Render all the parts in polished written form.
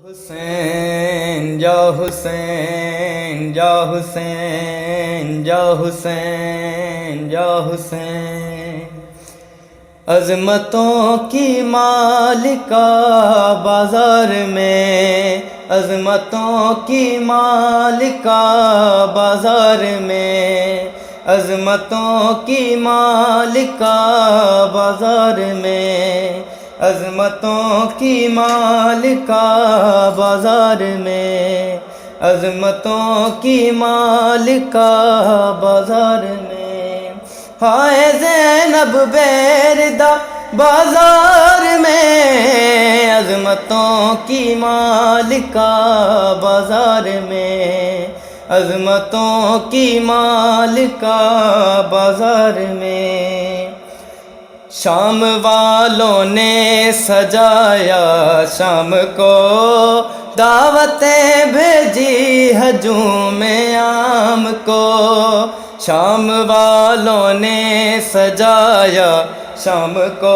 حسین یا حسین یا حسین یا حسین یا حسین، عظمتوں کی مالکہ بازار میں، عظمتوں کی مالکہ بازار میں، عظمتوں کی مالکہ بازار میں، عظمتوں کی مالکہ بازار میں، عظمتوں کی مالکہ بازار میں، ہائے زینب بیردہ بازار میں، عظمتوں کی مالکہ بازار میں، عظمتوں کی مالکہ بازار میں، شام والوں نے سجایا شام کو، دعوتیں بھیجی ہجوم عام کو، شام والوں نے سجایا شام کو،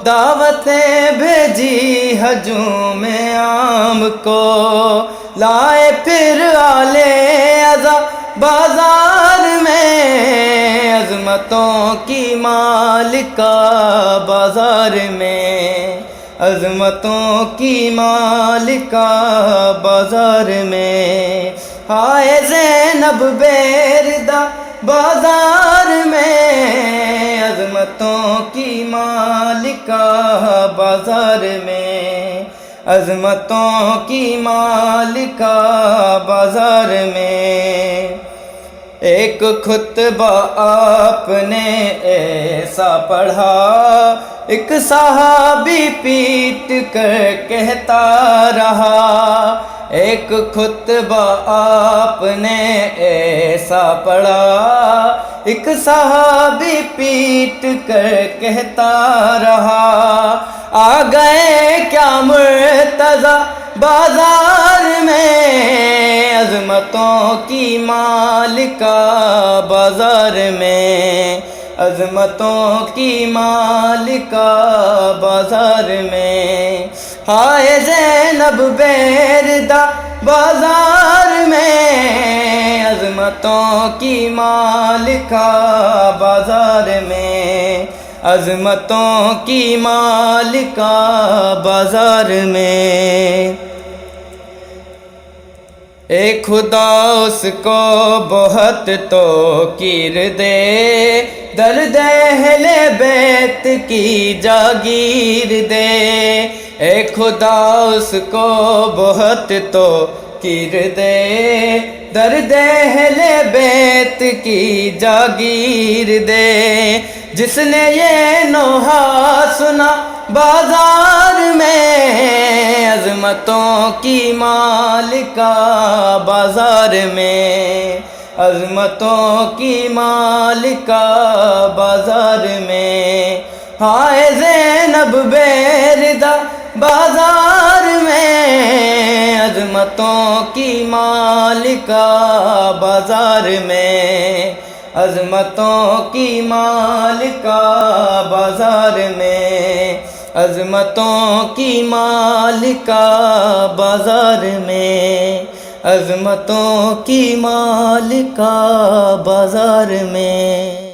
دعوتیں بھیجی ہجوم عام کو، لائے پھر آلے عزا بازار میں، عظمتوں کی مالکہ بازار میں، عظمتوں کی مالکہ بازار میں، ہائے زینب بیردہ بازار میں، عظمتوں کی مالکہ بازار میں، عظمتوں کی مالکہ بازار میں، ایک خطبہ آپ نے ایسا پڑھا، ایک صحابی پیٹ کر کہتا رہا، ایک خطبہ آپ نے ایسا پڑھا، ایک صحابی پیٹ کر کہتا رہا، آ گئے کیا مرتضیٰ بازار میں، عظمتوں کی مالکہ بازار میں، عظمتوں کی مالکہ بازار میں، ہائے زینب بیردہ بازار میں، عظمتوں کی مالکہ بازار میں، عظمتوں کی مالکہ بازار میں، اے خدا اس کو بہت توقیر دے، درد اہل بیت کی جاگیر دے، اے خدا اس کو بہت توقیر دے، درد اہل بیت کی جاگیر دے، جس نے یہ نوحہ سنا بازار میں، عظمتوں کی مالکہ بازار میں، عظمتوں کی مالکہ بازار میں، ہائے زینب بیردہ بازار میں، عظمتوں کی مالکہ بازار میں، عظمتوں کی مالکہ بازار میں، عظمتوں کی مالکہ بازار میں، عظمتوں کی مالکہ بازار میں۔